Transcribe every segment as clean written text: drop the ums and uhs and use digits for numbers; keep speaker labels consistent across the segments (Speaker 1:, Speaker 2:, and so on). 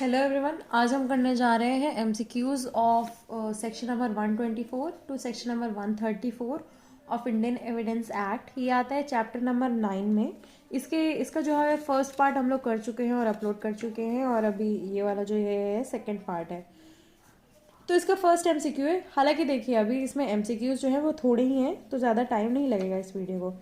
Speaker 1: Hello everyone, आज हम करने जा रहे हैं MCQs of section number 124 to section number 134 of Indian evidence Act. ये आता है चैप्टर नंबर 9 में। इसका जो है फर्स्ट पार्ट हम लोग कर चुके हैं और अपलोड कर चुके हैं, और अभी ये वाला जो है सेकंड पार्ट है। तो इसका फर्स्ट एमसीक्यू है। हालांकि देखिए अभी इसमें एमसीक्यूज जो है वो थोड़े ही हैं, तो ज़्यादा टाइम नहीं लगेगा इस वीडियो को।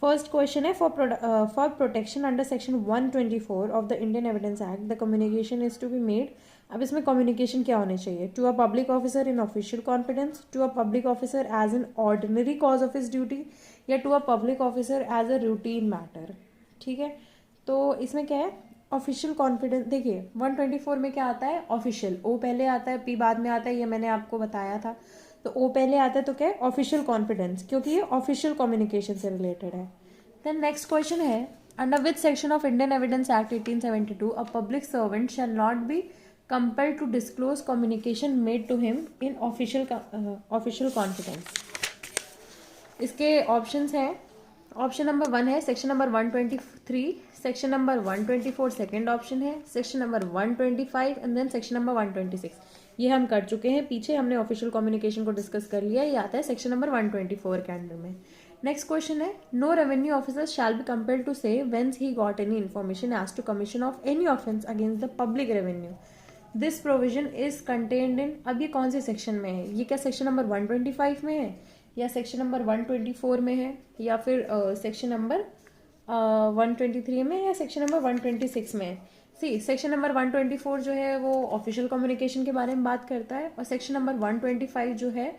Speaker 1: फर्स्ट क्वेश्चन है, for protection under section 124 of the Indian evidence Act the communication is to be made. अब इसमें कम्युनिकेशन क्या होने चाहिए? To a public officer in official confidence, to a public officer as an ordinary cause of his duty, या to a public officer as a routine matter. ठीक है, तो इसमें क्या है? Official confidence. देखिए 124 में क्या आता है? ऑफिशियल। ओ पहले आता है, पी बाद में आता है, ये मैंने आपको बताया था। तो ओ पहले आता है तो क्या है? ऑफिशियल कॉन्फिडेंस, क्योंकि ये ऑफिशियल कम्युनिकेशन से रिलेटेड है। देन नेक्स्ट क्वेश्चन है, under which section of Indian evidence act 1872 a public servant shall not B compelled to disclose communication made to him in official confidence। इसके options हैं। Option number 1 है section number 123, section number 124 second option है, section number 125 and then section number 126। ये हम कर चुके हैं, पीछे हमने ऑफिशियल कम्युनिकेशन को डिस्कस कर लिया। ये आता है सेक्शन नंबर 124 के अंडर में। नेक्स्ट क्वेश्चन है, no revenue officer shall be compelled to say whence he got any information as to commission of any offence against the public revenue. This provision is contained in. अब ये कौन से section में है? ये क्या section number 125 में है, या सेक्शन नंबर 124 में है, या फिर सेक्शन नंबर 123 में, या सेक्शन नंबर 126 में है? सी सेक्शन नंबर 124 जो है वो ऑफिशियल कम्युनिकेशन के बारे में बात करता है, और सेक्शन नंबर 125 जो है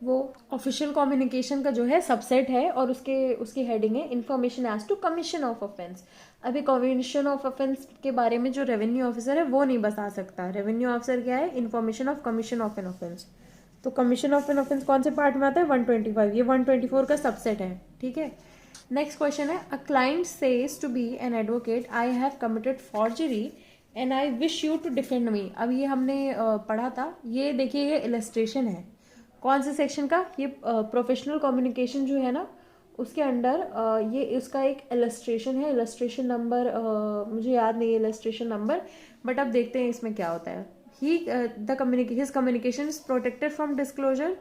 Speaker 1: वो ऑफिशियल कम्युनिकेशन का जो है सबसेट है, और उसकी हेडिंग है information as to commission of offence. अभी कमीशन ऑफ ऑफेंस के बारे में जो रेवेन्यू ऑफिसर है वो नहीं बता सकता। रेवेन्यू ऑफिसर क्या है? Information of commission of an offence. तो कमीशन ऑफ एन ऑफेंस कौन से पार्ट में आता है? 125। ये 124 का सबसेट है। ठीक है, नेक्स्ट क्वेश्चन है, a client says to B an advocate I have committed forgery and I wish you to defend me. अब ये हमने पढ़ा था। ये देखिए ये इलस्ट्रेशन है। कौन से सेक्शन का? ये प्रोफेशनल कम्युनिकेशन जो है ना, उसके अंडर ये इसका एक इलस्ट्रेशन है। इलस्ट्रेशन नंबर मुझे याद नहीं है इलस्ट्रेशन नंबर, बट अब देखते हैं इसमें क्या होता है। His communication is protected from disclosure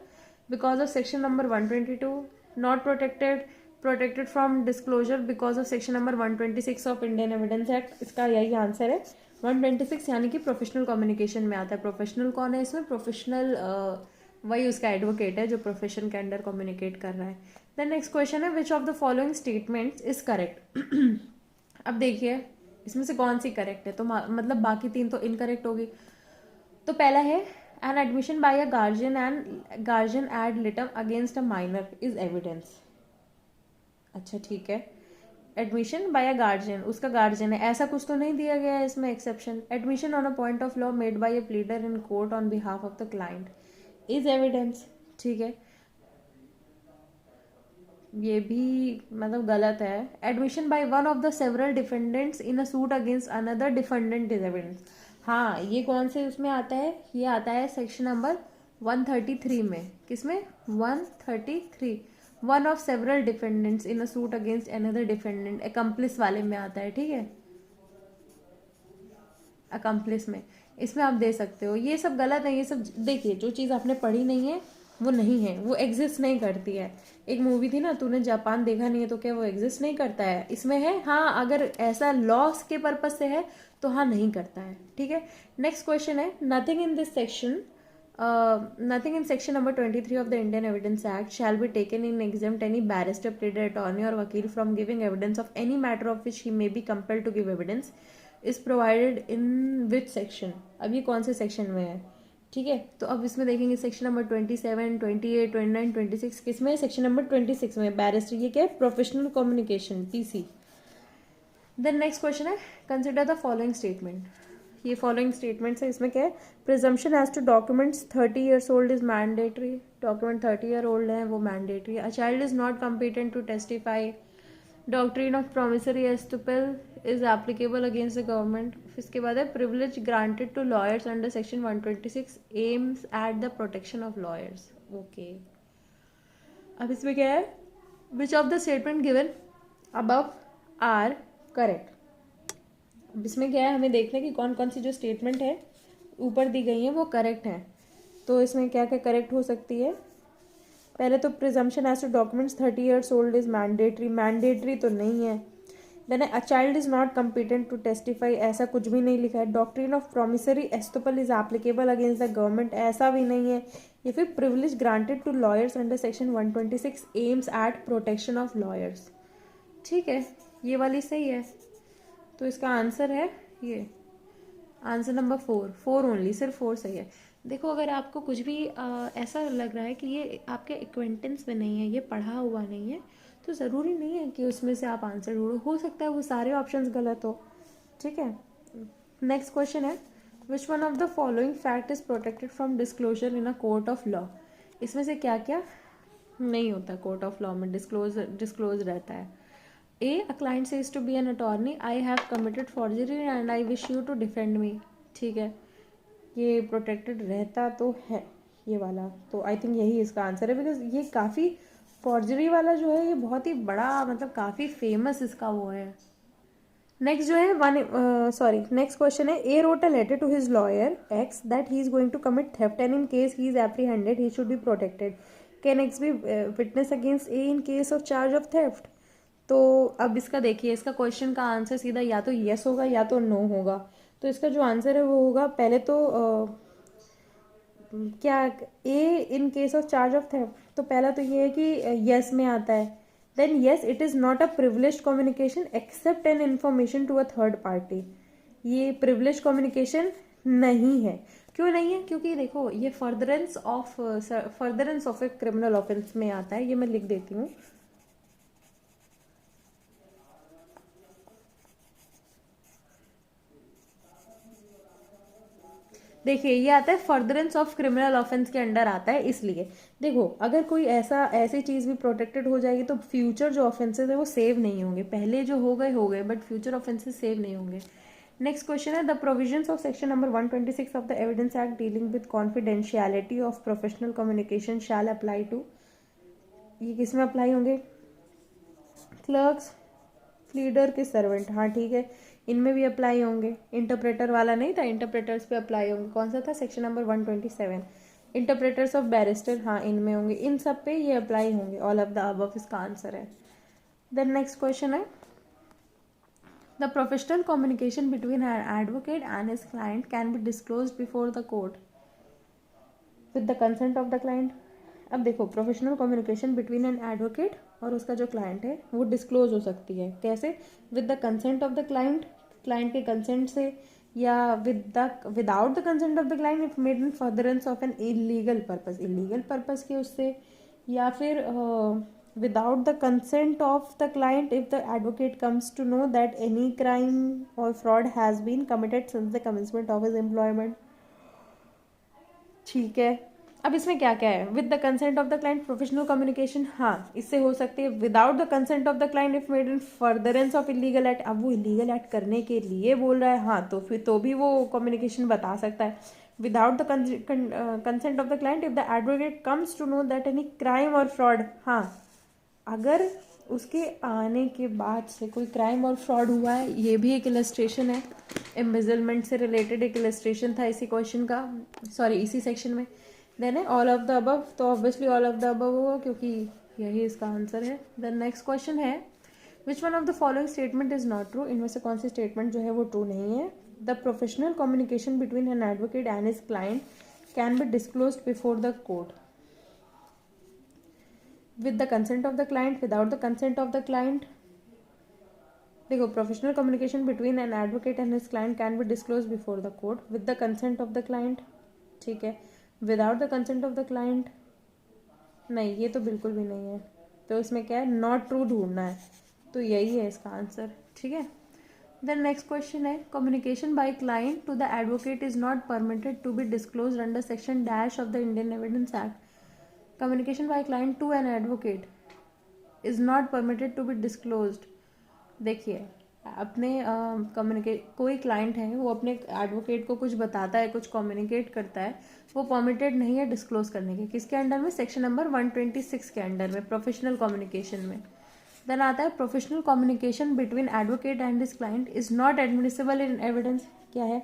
Speaker 1: because of section number 122, not protected from disclosure because of section number 126 of Indian evidence act. इसका यही आंसर है 126, यानी कि प्रोफेशनल कम्युनिकेशन में आता है। प्रोफेशनल कौन है इसमें? प्रोफेशनल वही उसका एडवोकेट है जो प्रोफेशन के अंडर कम्युनिकेट कर रहा है। देन नेक्स्ट क्वेश्चन है, which of the following statements is correct. अब देखिए इसमें से कौन सी करेक्ट है, तो मतलब बाकी तीन तो इनकरेक्ट होगी। तो पहला है, an admission by a guardian ad litem against a minor is evidence. अच्छा ठीक है, एडमिशन बाय अ गार्जियन, उसका गार्जियन है, ऐसा कुछ तो नहीं दिया गया है इसमें exception. Admission on a point of law made by a pleader in court on behalf of the client is evidence. ठीक है, ये भी मतलब गलत है। Admission by one of the several defendants in a suit against another defendant is evidence. हाँ, ये कौन से उसमें आता है? ये आता है सेक्शन नंबर 133 में। किसमें? 133। One of several defendants in a suit against another defendant, accomplish वाले में आता है। ठीक है, अकम्प्लिस में इसमें आप दे सकते हो। ये सब गलत है। ये सब देखिए, जो चीज़ आपने पढ़ी नहीं है वो नहीं है, वो एग्जिस्ट नहीं करती है। एक मूवी थी ना, तूने जापान देखा नहीं है तो क्या वो एग्जिस्ट नहीं करता है? इसमें है हाँ, अगर ऐसा लॉस के पर्पज से है तो हाँ नहीं करता है। ठीक है, नेक्स्ट क्वेश्चन है, nothing in this section nothing in section number 23 of the Indian Evidence Act shall be taken in exempt any barrister, pleader, attorney or vakil from giving evidence of any matter of which he may be compelled to give evidence is provided in which section। अब ये कौन से section में है? ठीक है, तो अब इसमें देखेंगे सेक्शन नंबर 27, 28, 29, 26 किस में है? सेक्शन नंबर 26 में। बैरिस्टर ये क्या है? Professional communication, PC. Then next question है, कंसिडर द फॉलोइंग स्टेटमेंट। ये फॉलोइंग स्टेटमेंट्स है, इसमें क्या है? Presumption as to documents 30 years old is mandatory. Document 30 year old है वो mandatory. A child is not competent to testify. Doctrine of promissory estoppel is applicable against the government. इसके बाद है, privilege granted to lawyers under section 126 aims at the protection of lawyers. Okay, अब इसमें क्या है? Which of the statement given above are correct. अब इसमें क्या है, हमें देखना है कि कौन कौन सी जो स्टेटमेंट है ऊपर दी गई है वो करेक्ट है। तो इसमें क्या क्या करेक्ट हो सकती है। पहले तो presumption as to documents 30 years old is mandatory, mandatory तो नहीं है। Then a child is not competent to testify, ऐसा कुछ भी नहीं लिखा है। Doctrine of promissory estoppel is applicable against the government, ऐसा भी नहीं है। या फिर privilege granted to lawyers under section 126 aims at protection of lawyers. ठीक है, ये वाली सही है। तो इसका आंसर है ये, आंसर नंबर 4 ओनली, सिर्फ 4 सही है। देखो अगर आपको कुछ भी ऐसा लग रहा है कि ये आपके एक्वेंटेंस में नहीं है, ये पढ़ा हुआ नहीं है, तो ज़रूरी नहीं है कि उसमें से आप आंसर ढूंढो, हो सकता है वो सारे ऑप्शंस गलत हो। ठीक है, नेक्स्ट क्वेश्चन है, which one of the following fact is protected from disclosure in a court of law. इसमें से क्या क्या नहीं होता कोर्ट ऑफ लॉ में, डिस्क्लोज रहता है। A client says to be an attorney, I have committed forgery and I wish you to defend me। ठीक है, ये प्रोटेक्टेड रहता तो है ये वाला, तो आई थिंक यही इसका आंसर है, बिकॉज ये काफ़ी फॉर्जरी वाला जो है ये बहुत ही बड़ा, मतलब काफ़ी फेमस इसका वो है। नेक्स्ट जो है नेक्स्ट क्वेश्चन है, A wrote a letter to his lawyer X that he is going to commit theft and in case he is apprehended he should be protected. Can X be witness against A in case of charge of theft. तो अब इसका देखिए, इसका question का answer सीधा या तो yes होगा या तो नो होगा। तो इसका जो आंसर है वो होगा पहले तो क्या, A in case of charge of theft, तो पहला तो ये है कि यस में आता है। Then yes it is not a privileged communication except an information to a third party. ये प्रिविलेज्ड कम्युनिकेशन नहीं है। क्यों नहीं है, क्योंकि देखो ये furtherance of a criminal offence में आता है। ये मैं लिख देती हूँ, देखिए ये आता है फर्दरेंस ऑफ क्रिमिनल ऑफेंस के अंडर आता है। इसलिए देखो अगर कोई ऐसी चीज़ भी प्रोटेक्टेड हो जाएगी तो फ्यूचर जो ऑफेंसेस है वो सेव नहीं होंगे, पहले जो हो गए बट फ्यूचर ऑफेंसेस सेव नहीं होंगे। नेक्स्ट क्वेश्चन है, the provisions of section number 126 of the Evidence Act dealing with confidentiality of professional communication shall apply to. ये किस में अप्लाई होंगे, क्लर्क्स, लीडर के सर्वेंट, हाँ ठीक है, इनमें भी अप्लाई होंगे। इंटरप्रेटर वाला नहीं था, इंटरप्रेटर्स पे अप्लाई होंगे। कौन सा था, section number 127। Interpreters of barrister, हाँ इनमें होंगे, इन सब पे ये अप्लाई होंगे। ऑल ऑफ द अबव इसका आंसर है। देन नेक्स्ट क्वेश्चन है, the professional communication between an advocate and his client can be disclosed before the court with the consent of the client. अब देखो professional communication between an advocate और उसका जो client है वो disclose हो सकती है, कैसे, with the consent of the client, client के कंसेंट से, या without the consent of the client if made in furtherance of an illegal purpose के उससे, या फिर without the consent of the client if the advocate comes to know that any crime और fraud has been committed since the commencement of his employment. ठीक है, अब इसमें क्या क्या है, with the consent of the client professional communication, हाँ इससे हो सकती है। Without the consent of the client if made in furtherance of illegal act, अब वो इलीगल एक्ट करने के लिए बोल रहा है, हाँ तो फिर तो भी वो कम्युनिकेशन बता सकता है। Without the consent of the client if the advocate comes to know that any crime और फ्रॉड, हाँ अगर उसके आने के बाद से कोई क्राइम और फ्रॉड हुआ है, ये भी एक इलस्ट्रेशन है, एम्बेजलमेंट से रिलेटेड एक इलस्ट्रेशन था इसी क्वेश्चन का, इसी सेक्शन में। देन है ऑल ऑफ द अबव, तो obviously all of the above होगा क्योंकि यही इसका आंसर है। देन नेक्स्ट क्वेश्चन है, which one of the following statement is not true. इनमें से कौन सी स्टेटमेंट जो है वो ट्रू नहीं है। The professional communication between an advocate and his client can be disclosed before the court with the consent of the client, without the consent of the client। देखो professional communication between an advocate and his client can be disclose before the court with the consent of the client, ठीक है। Without the consent of the client नहीं, ये तो बिल्कुल भी नहीं है। तो इसमें क्या है, नॉट ट्रू ढूंढना है, तो यही है इसका आंसर, ठीक है। देन नेक्स्ट क्वेश्चन है, communication by client to the advocate is not permitted to be disclose under section dash of the Indian evidence Act. Communication by client to an advocate is not permitted to be disclosed। देखिए अपने कोई client है वो अपने advocate को कुछ बताता है, कुछ कम्युनिकेट करता है, वो परमिटेड नहीं है डिस्क्लोज करने के। किसके अंडर में, सेक्शन नंबर 126 के अंडर में, प्रोफेशनल कम्युनिकेशन में। देन आता है professional communication between advocate and his client is not admissible in evidence. क्या है?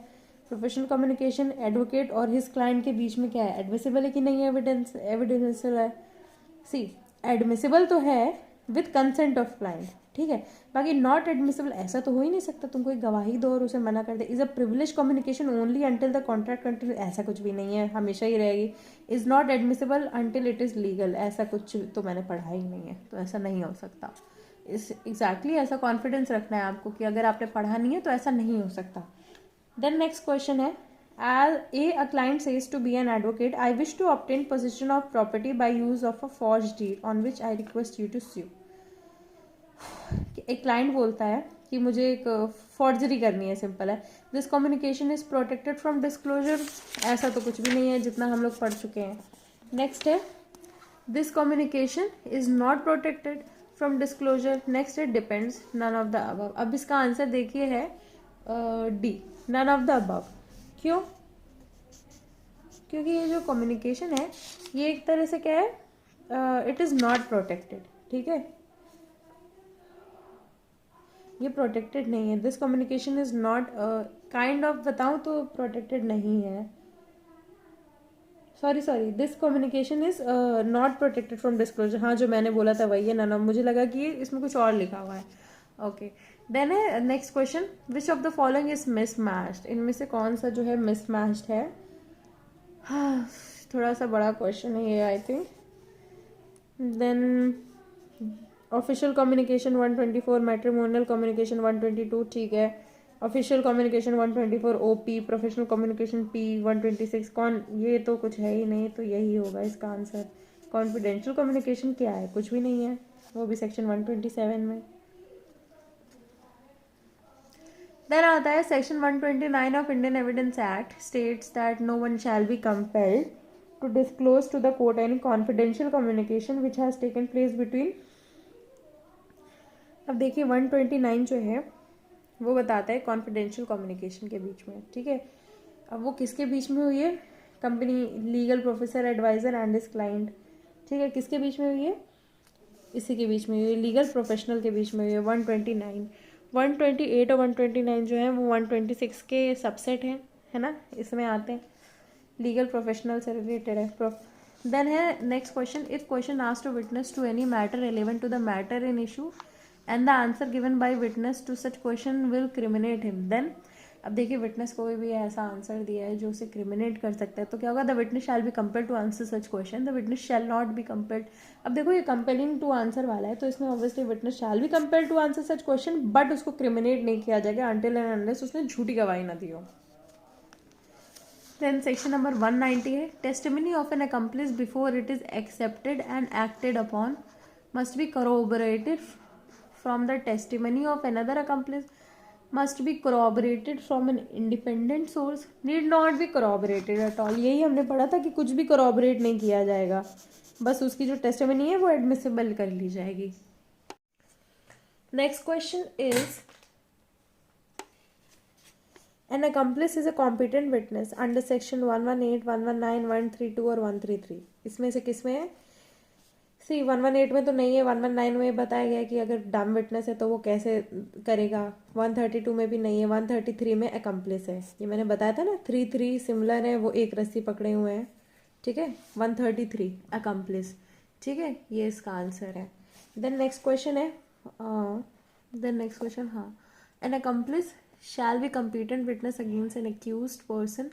Speaker 1: प्रोफेशनल कम्युनिकेशन एडवोकेट और हिज क्लाइंट के बीच में क्या है, एडमिसिबल है कि नहीं है, एविडेंशियल है। सी एडमिसिबल तो है विथ कंसेंट ऑफ क्लाइंट, ठीक है, बाकी नॉट एडमिसिबल ऐसा तो हो ही नहीं सकता, तुम कोई गवाही दो और उसे मना कर दे। Is a privilege communication only until the contract continue, ऐसा कुछ भी नहीं है, हमेशा ही रहेगी। Is not admissible until it is legal, ऐसा कुछ तो मैंने पढ़ा ही नहीं है, तो ऐसा नहीं हो सकता। इस एग्जैक्टली ऐसा कॉन्फिडेंस रखना है आपको कि अगर आपने पढ़ा नहीं है तो ऐसा नहीं हो सकता। देन नेक्स्ट क्वेश्चन है, a client says to be an advocate, I wish to obtain possession of property by use of a forged deed on which I request you to sue। एक क्लाइंट बोलता है कि मुझे एक forgery करनी है, simple है। This communication is protected from disclosure, ऐसा तो कुछ भी नहीं है जितना हम लोग पढ़ चुके हैं। नेक्स्ट है this communication is not protected from disclosure. Next है depends, none of the above. अब इसका आंसर देखिए है D, none of the above. क्यों? क्योंकि ये जो कम्युनिकेशन है ये एक तरह से क्या है, इट इज़ नॉट प्रोटेक्टेड, ठीक है, ये प्रोटेक्टेड नहीं है। This communication is not kind of, बताऊँ तो प्रोटेक्टेड नहीं है, sorry this communication is not protected from disclosure. हाँ, जो मैंने बोला था वही है, ना मुझे लगा कि इसमें कुछ और लिखा हुआ है। ओके, देन है next question, which of the following is mismatched. इनमें से कौन सा जो है मिसमैच्ड है? हाँ, थोड़ा सा बड़ा क्वेश्चन है ये, I think. Then official communication 124, matrimonial communication 122, ठीक है। Official communication 124 OP, professional communication P 126, कौन, ये तो कुछ है ही नहीं, तो यही होगा इसका आंसर। कॉन्फिडेंशियल कम्युनिकेशन क्या है? कुछ भी नहीं है, वो भी सेक्शन 127 में। देन आता है section 129 of Indian evidence Act states that no one shall be compelled to disclose to the court any confidential communication which has taken place between. अब देखिए 129 जो है वो बताता है कॉन्फिडेंशियल कम्युनिकेशन के बीच में, ठीक है। अब वो किसके बीच में हुई है? Company, legal professor, adviser and his client, ठीक है। किसके बीच में हुई है? इसी के बीच में हुई है, लीगल प्रोफेशनल के बीच में हुई है। 129, 128 और 129 जो है वो 126 के सबसेट हैं, है ना, इसमें आते हैं, लीगल प्रोफेशनल से रिलेटेड है। देन है next question, if question asked to witness to any matter relevant to the matter in issue and the answer given by witness to such question will criminate him, then. अब देखिए witness कोई भी ऐसा answer दिया है जो उसे क्रिमिनेट कर सकता है, तो क्या होगा? The witness shall be compelled to answer such question, the witness shall not be compelled. अब देखो ये कंपेलिंग टू आंसर वाला है, तो इसमें obviously witness shall be compelled to answer such question, but उसको क्रिमिनेट नहीं किया जाएगा अंटिल एंड अनलेस उसने झूठी गवाही ना दी हो। Then section number 190 है, testimony of an accomplice before it is accepted and acted upon must be corroborated from the testimony of another accomplice, must be corroborated from an independent source, need not be corroborated at all। यही हमने पढ़ा था कि कुछ भी corroborate नहीं किया जाएगा, बस उसकी जो testimony है वो admissible कर ली जाएगी। Next question is, an accomplice is a competent witness under section 118, 119, 132 और 133। इसमें से किस में है? सी 118 में तो नहीं है, 119 में बताया गया कि अगर डम विटनेस है तो वो कैसे करेगा, 132 में भी नहीं है, 133 में accomplice है। ये मैंने बताया था ना, 3 सिमिलर है, वो एक रस्सी पकड़े हुए हैं, ठीक है। 133 accomplice, ठीक है, ये इसका आंसर है। देन नेक्स्ट क्वेश्चन है, हाँ, N accomplice shall be competent witness against an accused person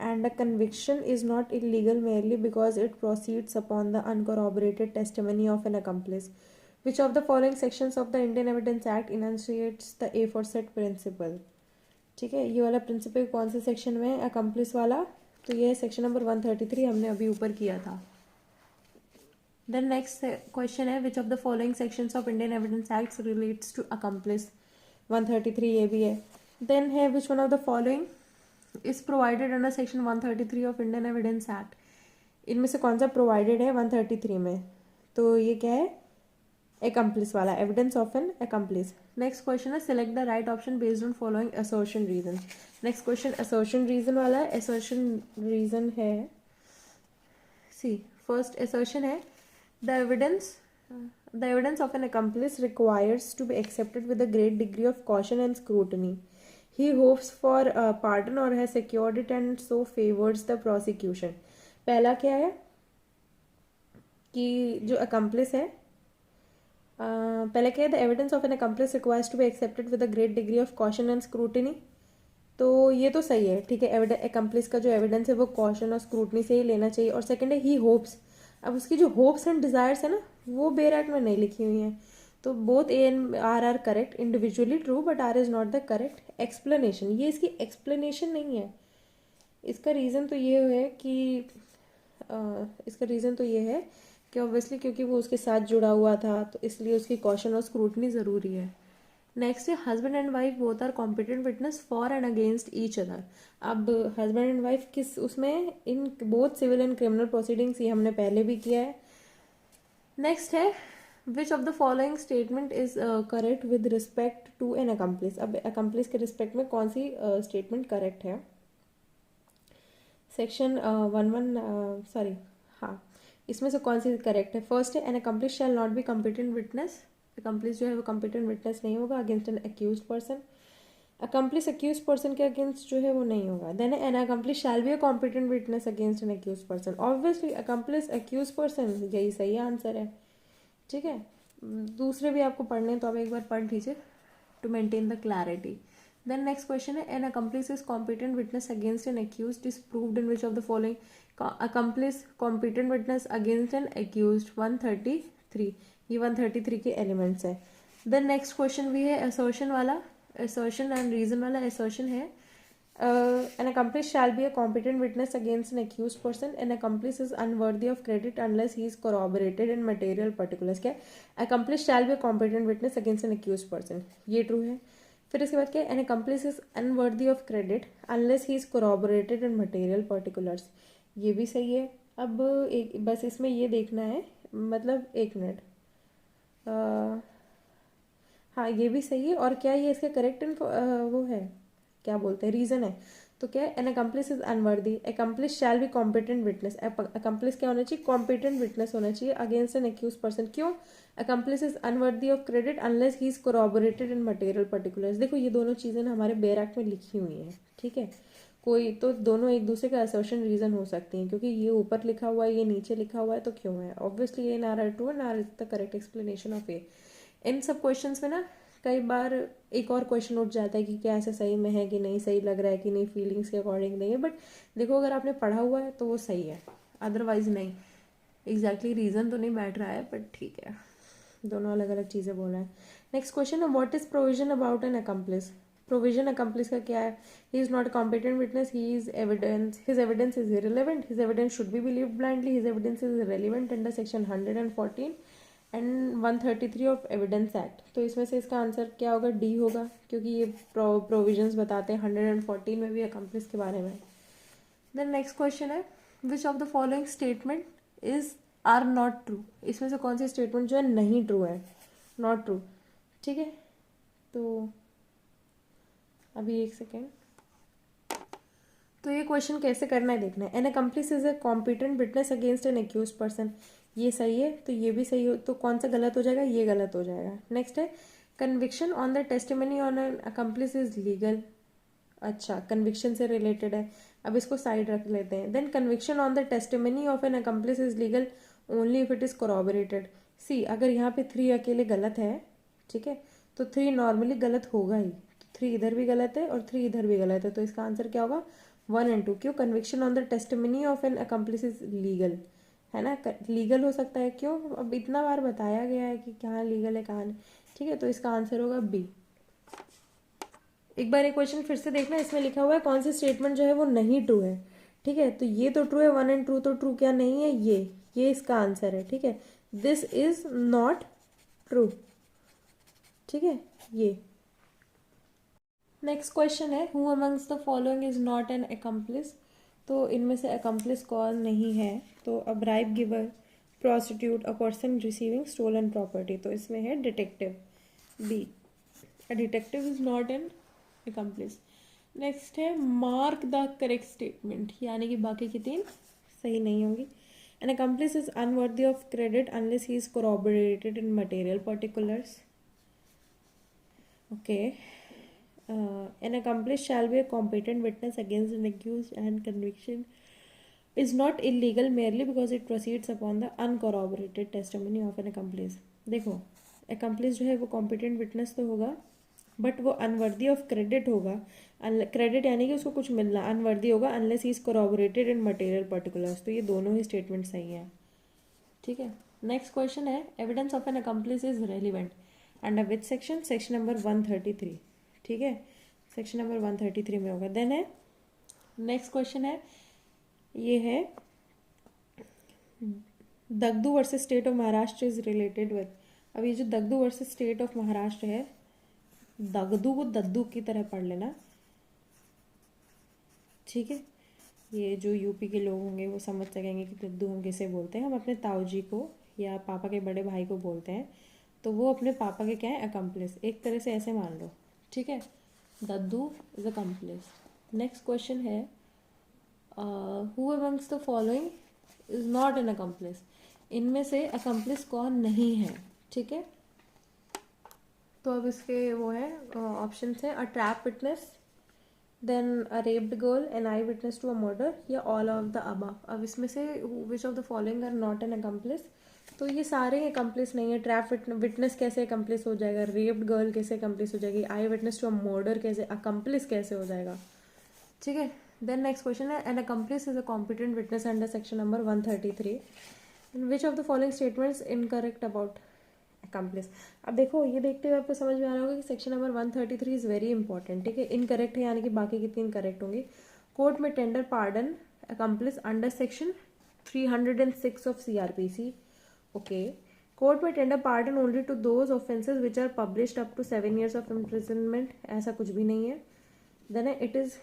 Speaker 1: and a conviction is not illegal merely because it proceeds upon the uncorroborated testimony of an accomplice. Which of the following sections of the Indian Evidence Act enunciates the aforesaid principle? ठीक है, ये वाला principal कौन से section में है? Accomplish वाला, तो ये सेक्शन नंबर 133 हमने अभी ऊपर किया था। देन नेक्स्ट क्वेश्चन है, which of the following sections of Indian evidence Act relates to accomplice, 133 ये भी है। देन है, which one of the following is provided under section 133 of Indian evidence Act. इनमें से कौन सा प्रोवाइडेड है 133 में? तो ये क्या है? accomplice वाला, evidence of an accomplice। Next question है, select the right option based on following assertion reason. Next question assertion reason वाला है। assertion रीजन है, सी फर्स्ट assertion है, the evidence, the evidence of an accomplice requires to be accepted with a great degree of caution and scrutiny. He hopes for pardon or has secured it and so favors the prosecution. पहला क्या है कि जो accomplice है, पहले क्या है, the evidence of an accomplice requires to be accepted with a great degree of caution and scrutiny. तो ये तो सही है, ठीक है, accomplice का जो एविडेंस है वो कॉशन और स्क्रूटनी से ही लेना चाहिए. और सेकंड है ही होप्स. अब उसकी जो होप्स एंड डिज़ायर्स है ना, वो बेर एक्ट में नहीं लिखी हुई हैं. तो both A and R are correct, individually true, but R is not the correct explanation. ये इसकी एक्सप्लेनेशन नहीं है. इसका रीज़न तो ये है कि इसका रीज़न तो ये है कि ऑब्वियसली क्योंकि वो उसके साथ जुड़ा हुआ था, तो इसलिए उसकी कॉशन और स्क्रूटनी ज़रूरी है. नेक्स्ट है husband and wife both are competent witness for and against each other. अब हस्बैंड एंड वाइफ किस उसमें, in both civil and criminal proceedings, ये हमने पहले भी किया है. नेक्स्ट है which of the following statement is correct with respect to an accomplice. अब accomplice के रिस्पेक्ट में कौन सी स्टेटमेंट करेक्ट है. सेक्शन 11 सॉरी, हाँ, इसमें से कौन सी करेक्ट है. फर्स्ट है an accomplice shall not be competent witness. accomplice जो है वो कॉम्पिटेंट विटनेस नहीं होगा against an accused person. accomplice accused person के अगेंस्ट जो है वो नहीं होगा. Then an accomplice shall be a competent witness against an accused person. Obviously accomplice accused person, यही सही आंसर है. ठीक है, दूसरे भी आपको पढ़ने तो आप एक बार पढ़ लीजिए to maintain the clarity. Then next question है an accomplice is competent witness against an accused is proved in which of the following. accomplice competent witness against an accused 133. ये 133 के एलिमेंट्स है. देन नेक्स्ट क्वेश्चन भी है assertion वाला, assertion and reason वाला. Assertion है an accomplice shall be a competent witness against an accused person. An accomplice is unworthy of credit unless he is corroborated in material particulars. क्या, accomplice shall be a competent witness against an accused person, ये true है. फिर इसके बाद क्या, an accomplice is unworthy of credit unless he is corroborated in material particulars, ये भी सही है. अब एक बस इसमें ये देखना है, मतलब एक मिनट, हाँ ये भी सही है. और क्या ये इसका करेक्ट वो है, क्या बोलते हैं, रीजन है. तो क्या है, an accomplice is unworthy. accomplice shall be competent witness. accomplice क्या होना चाहिए, कॉम्पिटेंट विटनेस होना चाहिए अगेंस्ट एन accused पर्सन. क्यों, accomplice is unworthy of credit unless he is corroborated in material particulars. देखो ये दोनों चीज़ें ना हमारे बेयर एक्ट में लिखी हुई हैं, ठीक है. कोई तो दोनों एक दूसरे का असर्शन रीजन हो सकती हैं, क्योंकि ये ऊपर लिखा हुआ है, ये नीचे लिखा हुआ है, तो क्यों है. ऑब्वियसली ये नार true and R is the correct explanation of A. इन सब क्वेश्चंस में ना कई बार एक और क्वेश्चन उठ जाता है कि क्या ऐसा सही में है कि नहीं, सही लग रहा है कि नहीं, फीलिंग्स के अकॉर्डिंग नहीं है. बट देखो अगर आपने पढ़ा हुआ है तो वो सही है, अदरवाइज नहीं. एग्जैक्टली रीज़न तो नहीं बैठ रहा है, बट ठीक है, दोनों अलग अलग चीज़ें बोल रहे हैं. नेक्स्ट क्वेश्चन है what is provision about an accomplice. Provision accomplice का क्या है. He is not competent witness, he is evidence, his evidence is irrelevant, his evidence should be believed blindly, his evidence is relevant under section 114 and 133 of evidence act. तो इसमें से इसका answer क्या होगा, D होगा, क्योंकि ये प्रोविजंस बताते हैं 114 में भी accomplice के बारे में. देन नेक्स्ट क्वेश्चन है which of the following statement is are not true. इसमें से कौन सी स्टेटमेंट जो है नहीं ट्रू है, नॉट ट्रू. ठीक है, तो अभी एक सेकेंड. तो ये क्वेश्चन कैसे करना है देखना है. An accomplice is a competent witness against an accused person, ये सही है, तो ये भी सही हो. तो कौन सा गलत हो जाएगा, ये गलत हो जाएगा. नेक्स्ट है conviction on the testimony on an accomplice is legal. अच्छा, कन्विक्शन से रिलेटेड है, अब इसको साइड रख लेते हैं. Then conviction on the testimony of an accomplice is legal only if it is corroborated. See अगर यहाँ पे 3 अकेले गलत है, ठीक है, तो 3 नॉर्मली गलत होगा ही. तो 3 इधर भी गलत है और 3 इधर भी गलत है, तो इसका आंसर क्या होगा, 1 एंड 2. क्यों, conviction on the testimony of an accomplice is legal है ना, लीगल हो सकता है. क्यों, अब इतना बार बताया गया है कि कहाँ लीगल है कहाँ नहीं. ठीक है, तो इसका आंसर होगा बी. एक बार एक क्वेश्चन फिर से देखना, इसमें लिखा हुआ है कौन सी स्टेटमेंट जो है वो नहीं ट्रू है. ठीक है, तो ये तो ट्रू है, 1 एंड 2 तो ट्रू क्या नहीं है, ये इसका आंसर है. ठीक है, दिस इज नॉट ट्रू. ठीक है, ये नेक्स्ट क्वेश्चन है who amongst the following is not an accomplice. तो इनमें से accomplice कौन नहीं है. तो a bribe giver, prostitute, a person receiving stolen property. तो इसमें है detective, B. A detective is not an accomplice. Next है मार्क द करेक्ट स्टेटमेंट, यानी कि बाकी की 3 सही नहीं होंगी. An accomplice is unworthy of credit unless he is corroborated in material particulars. Okay. An accomplice shall be a competent witness against an accused, and conviction is not illegal merely because it proceeds upon the uncorroborated testimony of an accomplice. देखो, accomplice जो है वो competent witness तो होगा, but वो unworthy of credit होगा. Credit यानी कि उसको कुछ मिलना, अनवर्दी होगा unless he is corroborated in material particulars. तो ये दोनों ही स्टेटमेंट सही है. ठीक है. नेक्स्ट क्वेश्चन है, evidence of an accomplice is relevant under which section? Section number 133. ठीक है, सेक्शन नंबर 133 में होगा. देन है नेक्स्ट क्वेश्चन है, ये है Dagdu versus state of Maharashtra is related with. अब ये जो Dagdu versus state of Maharashtra है, दगदू को दद्दू की तरह पढ़ लेना. ठीक है, ये जो यूपी के लोग होंगे वो समझ सकेंगे कि दद्दू हम किसे बोलते हैं. हम अपने ताऊ जी को या पापा के बड़े भाई को बोलते हैं, तो वो अपने पापा के क्या है? अकम्प्लिस. एक तरह से ऐसे मान लो. ठीक है, दद्दू इज अकम्प्लिस. नेक्स्ट क्वेश्चन है, who amongst the following is not an accomplish. इनमें से अकम्प्लिस कौन नहीं है? ठीक है, तो अब इसके वो है ऑप्शन है, a trap witness, then a raped girl, an eye witness to a murder, या ऑल ऑफ द अबव. अब इसमें से which of the following are not an accomplice? तो ये सारे अकम्प्लिस नहीं है. ट्रैप विटनेस कैसे अकम्प्लिस हो जाएगा? रेप्ड गर्ल कैसे अकम्प्लिस हो जाएगी? Eye witness to a murder कैसे अकम्प्लिस कैसे हो जाएगा? ठीक है. देन नेक्स्ट क्वेश्चन है, an accomplice is a competent witness under section number 133. Which of the following statements incorrect about accomplice? अब देखो, ये देखते हुए आपको समझ में आ रहा होगा कि section number 133 is very important. ठीक है, इनकरेक्ट है यानी कि बाकी कितनी इनकरेक्ट होंगी. कोर्ट में tender pardon accomplice under section 306 of CRPC. Okay. Court में tender pardon only to those offenses which are published up to 7 years of imprisonment. ऐसा कुछ भी नहीं है. Then it is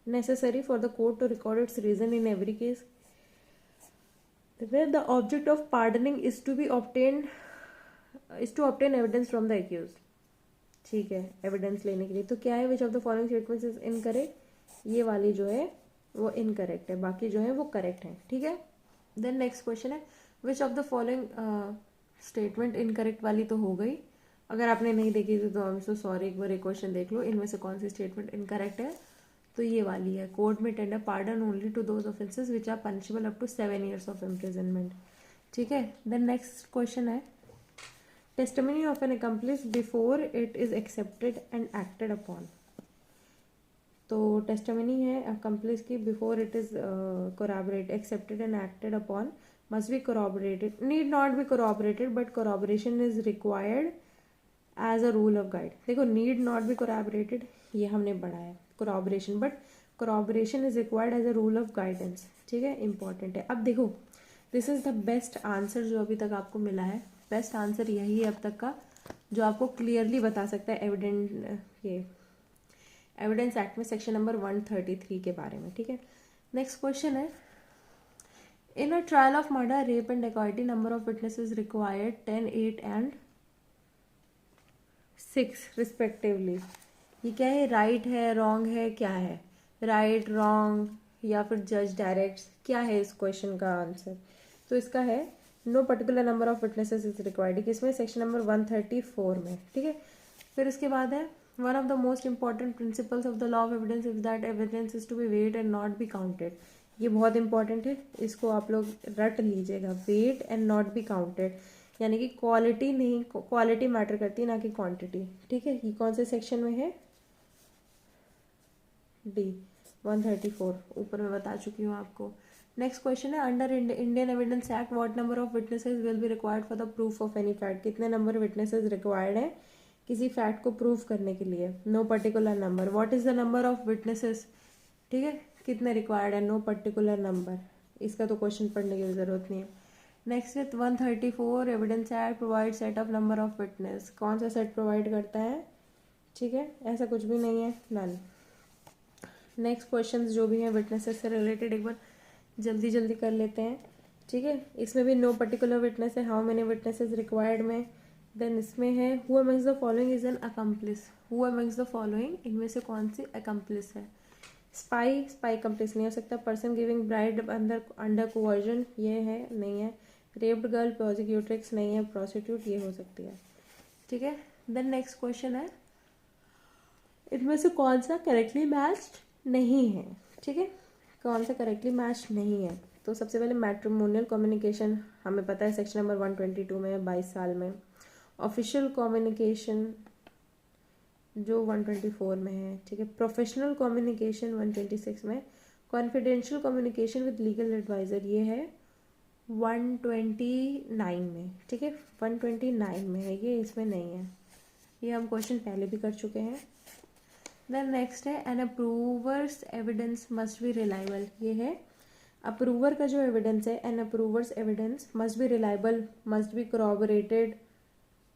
Speaker 1: necessary for the court to record its reason in every case. Where the object of pardoning is to obtain evidence from the accused. ठीक है, evidence लेने के लिए. तो क्या है, which of the following statements is incorrect? ये वाली जो है वो इनकरेक्ट है, बाकी जो है वो करेक्ट है. ठीक है. देन नेक्स्ट क्वेश्चन है, which of the following statement incorrect वाली तो हो गई. अगर आपने नहीं देखी थी तो आई एम सो सॉरी, एक बार क्वेश्चन देख लो, इनमें से कौन सी स्टेटमेंट इनकरेक्ट है. तो ये वाली है, कोर्ट में tender pardon only to those offences which are punishable up to 7 years of imprisonment. ठीक है. देन नेक्स्ट क्वेश्चन है, testimony of an accomplice before it is accepted and acted upon. तो टेस्टिमनी है अकम्प्लिस की before it is accepted and acted upon must be corroborated, need not be corroborated, but corroboration is required as a rule of guide. देखो, need not be corroborated ये हमने पढ़ा है, corroboration, but corroboration is required as a rule of guidance. ठीक है, important है. अब देखो, this is the best answer जो अभी तक आपको मिला है. बेस्ट आंसर यही है अब तक का जो आपको क्लियरली बता सकता है एविडेंस एक्ट में सेक्शन नंबर 133 के बारे में. ठीक है. नेक्स्ट क्वेश्चन है, in a trial of murder, rape and dacoity, number of witnesses required 10, 8 and 6 respectively. ये क्या है, राइट है, रॉन्ग है, क्या है? राइट, रॉन्ग या फिर जज डायरेक्ट, क्या है इस क्वेश्चन का आंसर? तो इसका है no particular number of witnesses is required. किसमें? सेक्शन नंबर 134 में. ठीक है. फिर इसके बाद है, one of the most important principles of the law of evidence is that evidence is to be weight and not be counted. ये बहुत इंपॉर्टेंट है, इसको आप लोग रट लीजिएगा. Weight and not be counted यानी कि क्वालिटी नहीं, क्वालिटी मैटर करती है ना कि क्वांटिटी. ठीक है. ये कौन से सेक्शन में है? डी 134, ऊपर में बता चुकी हूँ आपको. नेक्स्ट क्वेश्चन है, under Indian evidence act what number of witnesses will be required for the proof of any fact. कितने नंबर विटनेसेस रिक्वायर्ड है किसी फैक्ट को प्रूफ करने के लिए? No particular number. What is the number of witnesses? ठीक है, कितने रिक्वायर्ड है? No particular number. इसका तो क्वेश्चन पढ़ने की जरूरत नहीं है. नेक्स्ट है 134, evidence act provide set of number of witness. कौन सा सेट प्रोवाइड करता है? ठीक है, ऐसा कुछ भी नहीं है, नन. नेक्स्ट क्वेश्चंस जो भी हैं विटनेसेस से रिलेटेड एक बार जल्दी जल्दी कर लेते हैं. ठीक है. इसमें भी नो पर्टिकुलर विटनेस है, हाउ मेनी विटनेसेस रिक्वायर्ड में. देन इसमें है, who amongst the following is an accomplish. Who amongst the following, इनमें से कौन सी अकम्प्लिस है? स्पाई कंप्लेक्स नहीं हो सकता। Person giving bride under coercion ये है, नहीं है। रेप्ड गर्ल प्रोसिक्यूट्रिक्स नहीं है। प्रोस्टिट्यूट ये हो सकती है, ठीक है। देन नेक्स्ट क्वेश्चन है, इनमें से कौन सा करेक्टली मैच्ड नहीं है, ठीक है, कौन सा करेक्टली मैच नहीं है। तो सबसे पहले मैट्रिमोनियल कम्युनिकेशन हमें पता है सेक्शन नंबर 122 में 22 साल में। ऑफिशियल कम्युनिकेशन जो 124 में है, ठीक है। प्रोफेशनल कम्युनिकेशन 126 में। Confidential communication with legal adviser ये है 129 में, ठीक है, 129 में है ये, इसमें नहीं है। ये हम क्वेश्चन पहले भी कर चुके हैं। देन नेक्स्ट है, an approver's evidence must be reliable, ये है अप्रूवर का जो एविडेंस है, an approver's evidence must be reliable, must be corroborated,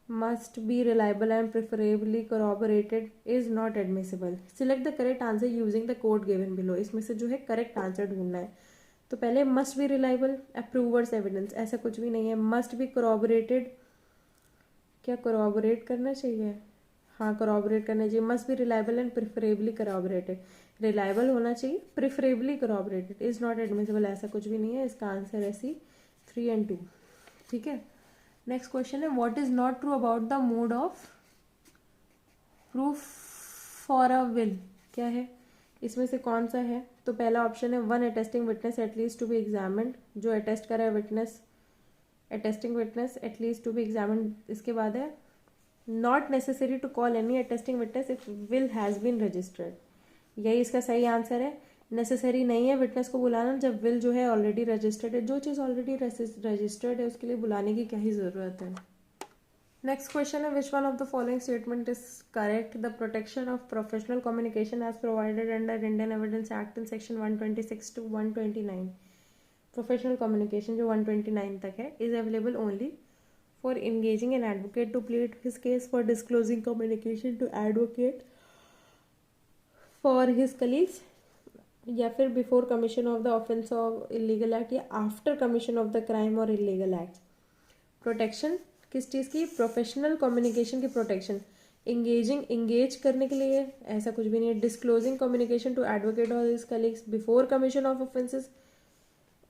Speaker 1: must be reliable and preferably corroborated is not admissible. Select the correct answer using the code given below. इसमें से जो है correct answer ढूंढना है। तो पहले must be reliable, approvers evidence, ऐसा कुछ भी नहीं है। must be corroborated, क्या corroborate करना चाहिए? हाँ corroborate करना चाहिए। must be reliable and preferably corroborated, reliable होना चाहिए, preferably corroborated is not admissible, ऐसा कुछ भी नहीं है। इसका आंसर है सी 3 and 2, ठीक है। नेक्स्ट क्वेश्चन है, what is not true about the mode of proof for a will, क्या है इसमें से कौन सा है। तो पहला ऑप्शन है, one attesting witness at least to be examined, जो अटेस्ट करा है witness, attesting witness at least to be examined. इसके बाद है, not necessary to call any attesting witness if will has been registered, यही इसका सही आंसर है। नेसेसरी नहीं है विटनेस को बुलाना जब विल जो है ऑलरेडी रजिस्टर्ड है। जो चीज़ ऑलरेडी रजिस्टर्ड है उसके लिए बुलाने की क्या ही ज़रूरत है। नेक्स्ट क्वेश्चन है, which one of the following statement is correct. The protection of professional communication as provided under Indian evidence act in section 126 to 129, professional communication जो 129 तक है, is available only for engaging an advocate to plead his case, for disclosing communication to advocate for his colleagues, या फिर before commission of the offense of illegal act, या after commission of the crime और illegal act. Protection किस चीज़ की, professional communication की protection. Engage करने के लिए ऐसा कुछ भी नहीं है। डिस्क्लोजिंग कम्युनिकेशन टू एडवोकेट और his colleagues before commission of offenses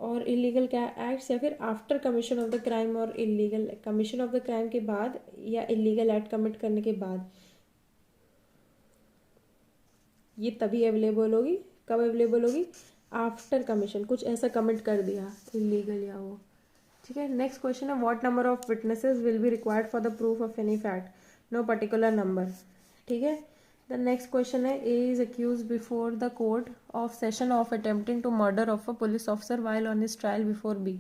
Speaker 1: और इलीगल एक्ट्स, या फिर after commission of the crime और illegal, commission of the crime के बाद या इलीगल एक्ट कमिट करने के बाद, ये तभी अवेलेबल होगी। कब अवेलेबल होगी, आफ्टर कमीशन, कुछ ऐसा कमिट कर दिया इलीगल या वो, ठीक है। नेक्स्ट क्वेश्चन है, what number of witnesses will be required for the proof of any fact, no particular number, ठीक है। द नेक्स्ट क्वेश्चन है, A is accused before the court of session of attempting to murder of a police officer while on his trial before B,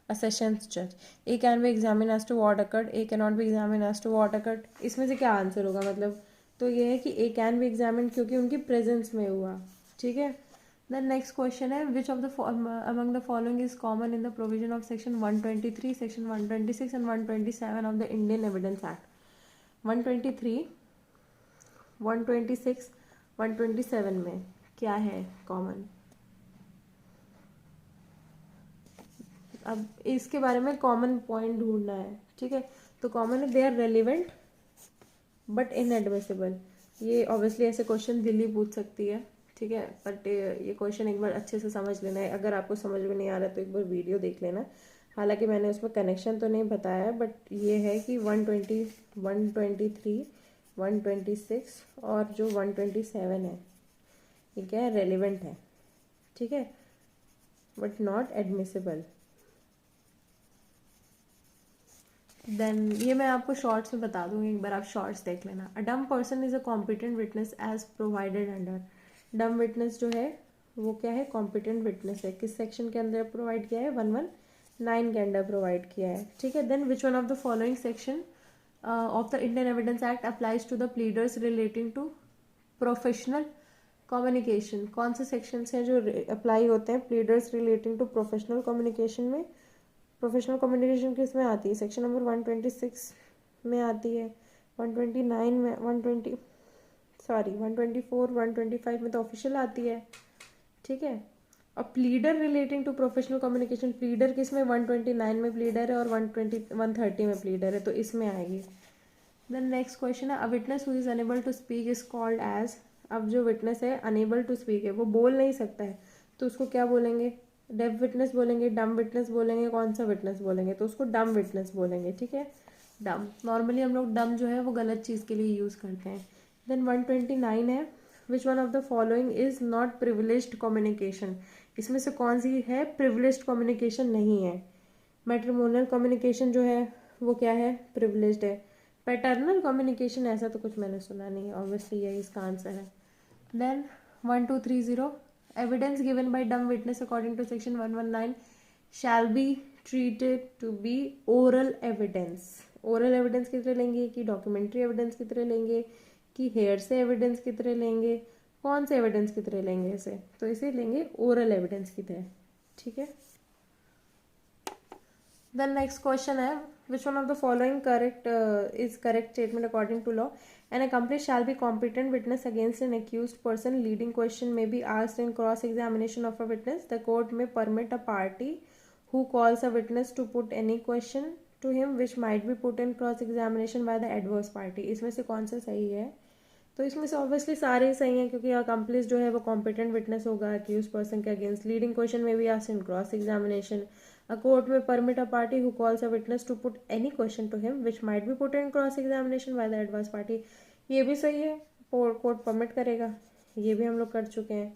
Speaker 1: a sessions judge. A can be examined as to what occurred, A cannot be examined as to what occurred. इसमें से क्या answer होगा, मतलब तो ये है कि A can be examined क्योंकि उनकी प्रेजेंस में हुआ, ठीक है। Then next question है, which of the among the following is common in the provision of section 123, section 126 and 127 of the Indian Evidence Act. 123, 126, 127 में क्या है कॉमन। अब इसके बारे में कॉमन पॉइंट ढूंढना है, ठीक है। तो कॉमन है, they are relevant but inadmissible. ये ऑब्वियसली ऐसे क्वेश्चन दिल्ली पूछ सकती है, ठीक है, बट ये क्वेश्चन एक बार अच्छे से समझ लेना है। अगर आपको समझ में नहीं आ रहा तो एक बार वीडियो देख लेना। हालांकि मैंने उसमें कनेक्शन तो नहीं बताया, बट ये है कि 120, 123, 126 और जो 127 है ये क्या है, रेलिवेंट है, ठीक है, बट नॉट एडमिसिबल। देन ये मैं आपको शॉर्ट्स में बता दूंगी, एक बार आप शॉर्ट्स देख लेना। A dumb person is a competent witness as provided under, dumb witness जो है वो क्या है, कॉम्पिटेंट विटनेस है। किस सेक्शन के अंदर प्रोवाइड किया है, 119 के अंदर प्रोवाइड किया है, ठीक है। Then which one of the following section of the Indian evidence act applies to the pleaders relating to professional communication, कौन से सेक्शंस हैं जो अप्लाई होते हैं pleaders relating to professional communication में। प्रोफेशनल कम्युनिकेशन किस में आती है, सेक्शन नंबर 126 में आती है, 129 में, 124, 125 में तो ऑफिशियल आती है, ठीक है। और pleader relating to professional communication, pleader किस में, 129 में प्लीडर है और 130 में प्लीडर है, तो इसमें आएगी। देन नेक्स्ट क्वेश्चन है, a witness who is unable to speak is called as, अब जो विटनेस है अनेबल टू स्पीक है, वो बोल नहीं सकता है, तो उसको क्या बोलेंगे? डेफ विटनेस बोलेंगे, डम विटनेस बोलेंगे, कौन सा विटनेस बोलेंगे? तो उसको डम विटनेस बोलेंगे, ठीक है। डम, नॉर्मली हम लोग डम जो है वो गलत चीज़ के लिए यूज़ करते हैं। देन 129 है, which one of the following is not privileged communication. इसमें से कौन सी है प्रिविलेज्ड कम्युनिकेशन नहीं है? मैट्रिमोनियल कम्युनिकेशन जो है वो क्या है? प्रिविलेज्ड है। पैटर्नल कम्युनिकेशन ऐसा तो कुछ मैंने सुना नहीं है, ऑब्वियसली यही इसका आंसर है। Then 1230, evidence given by dumb witness according to section 119 shall be treated to be oral evidence. Oral evidence की तरह लेंगे कि डॉक्यूमेंट्री एविडेंस की तरह लेंगे कि हेयर से एविडेंस की तरह लेंगे? कौन से एविडेंस की तरह लेंगे इसे? तो इसे लेंगे ओरल एविडेंस की तरह, ठीक है। Then next question है, which one of the following is correct statement according to law? An accomplice shall be competent witness against an accused person. Leading question may be asked in cross examination of a witness. The court may permit a party who calls a witness to put any question to him which might be put in cross examination by the adverse party. इसमें से कौन सा सही है? तो इसमें से obviously सारे ही सही हैं, क्योंकि अकम्प्लिस जो है वो कॉम्पिटेंट विटनेस होगा अक्यूज पर्सन के अगेंस्ट। लीडिंग क्वेश्चन में भी asked in cross examination. A court में permit a party who calls a witness to put any question to him which might be put in cross examination by the adverse party. ये भी सही है, court permit करेगा, ये भी हम लोग कर चुके हैं,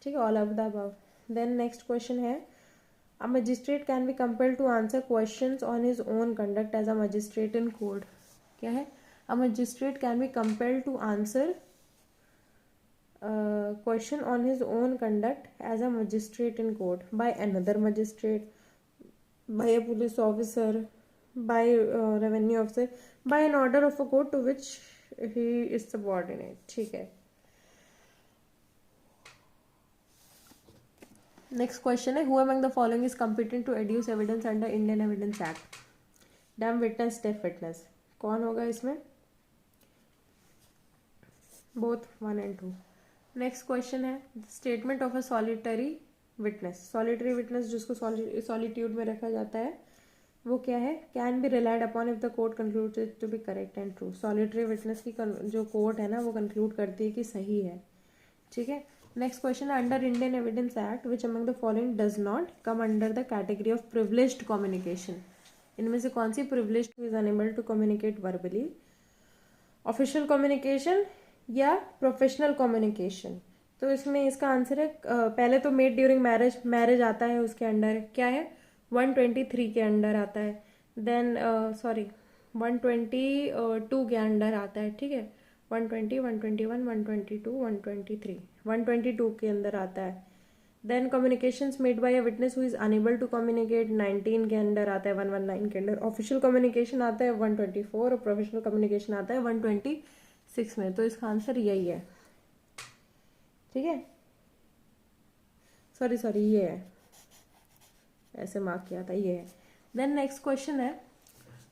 Speaker 1: ठीक है, all of the above. Then next question है, a magistrate can be compelled to answer questions on his own conduct as a magistrate in court. क्या है? A magistrate can be compelled to answer question on his own conduct as a magistrate in court by another magistrate, by a police officer, by revenue officer, by an order of a court to which he is subordinate, ठीक है। Next question है, who among the following is competent to adduce evidence under Indian Evidence Act? Dumb witness, deaf witness, कौन होगा इसमें? Both 1 and 2। Next question है, statement of a solitary witness. Solitary witness जिसको solitude में रखा जाता है वो क्या है? Can be relied upon if the court concluded to be correct and true. Solitary witness की जो कोर्ट है ना वो कंक्लूड करती है कि सही है, ठीक है। नेक्स्ट क्वेश्चन है, under Indian evidence act which among the following does not come under the category of privileged communication. इनमें से कौन सी privileged is unable to communicate verbally, official communication या प्रोफेशनल कम्युनिकेशन? तो इसमें इसका आंसर है पहले तो मेड ड्यूरिंग मैरिज आता है, उसके अंडर क्या है? 123 के अंडर आता है। देन 122 के अंडर आता है, ठीक है। 120, 121, 122, 123, 122 के अंदर आता है। Then communications made by a witness who is unable to communicate 19 के अंडर आता है, 119 के अंडर। ऑफिशियल कम्युनिकेशन आता है 124 और प्रोफेशनल कम्युनिकेशन आता है 126 में। तो इसका आंसर यही है, ठीक है। सॉरी ये है, ऐसे मार्क किया था, ये है। देन नेक्स्ट क्वेश्चन है,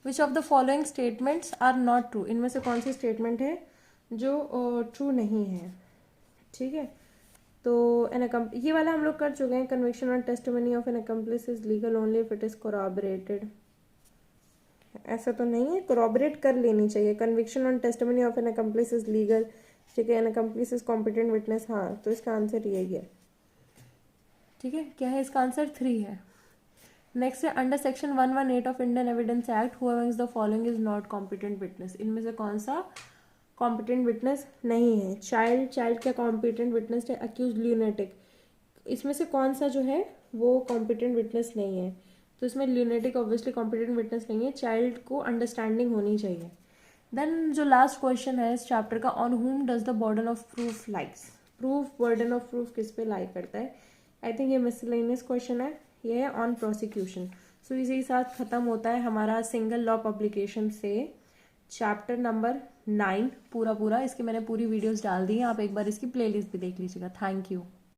Speaker 1: which of the following statements are not true. इनमें से कौन सी स्टेटमेंट है जो ट्रू नहीं है, ठीक है। तो ये वाला हम लोग कर चुके हैं। Conviction on testimony of an accomplice is legal only if it is corroborated. ऐसा तो नहीं है, कोरॉबरेट कर लेनी चाहिए। Conviction on testimony of an accomplice is legal, ठीक है। An accomplice is competent witness, हाँ, तो इसका आंसर यही है, ठीक है। क्या है? इसका आंसर 3 है। नेक्स्ट है, under section 118 of Indian evidence act who amongst the following is not competent witness. इनमें से कौन सा कॉम्पिटेंट विटनेस नहीं है? चाइल्ड क्या कॉम्पिटेंट विटनेस है? Accused, lunatic. इसमें से कौन सा जो है वो कॉम्पिटेंट विटनेस नहीं है? तो इसमें ल्यूनेटिक ऑब्वियसली कॉम्पिटेंट विटनेस नहीं है। चाइल्ड को अंडरस्टैंडिंग होनी चाहिए। देन जो लास्ट क्वेश्चन है इस चैप्टर का, ऑन हुम does the burden of proof likes. Burden of proof किस पे लाई करता है? आई थिंक ये मिसलेनियस क्वेश्चन है, ये है ऑन प्रोसिक्यूशन। सो इसी साथ खत्म होता है हमारा सिंगल लॉ पब्लिकेशन से चैप्टर नंबर 9 पूरा। इसकी मैंने पूरी वीडियोस डाल दी हैं, आप एक बार इसकी प्लेलिस्ट भी देख लीजिएगा। Thank you.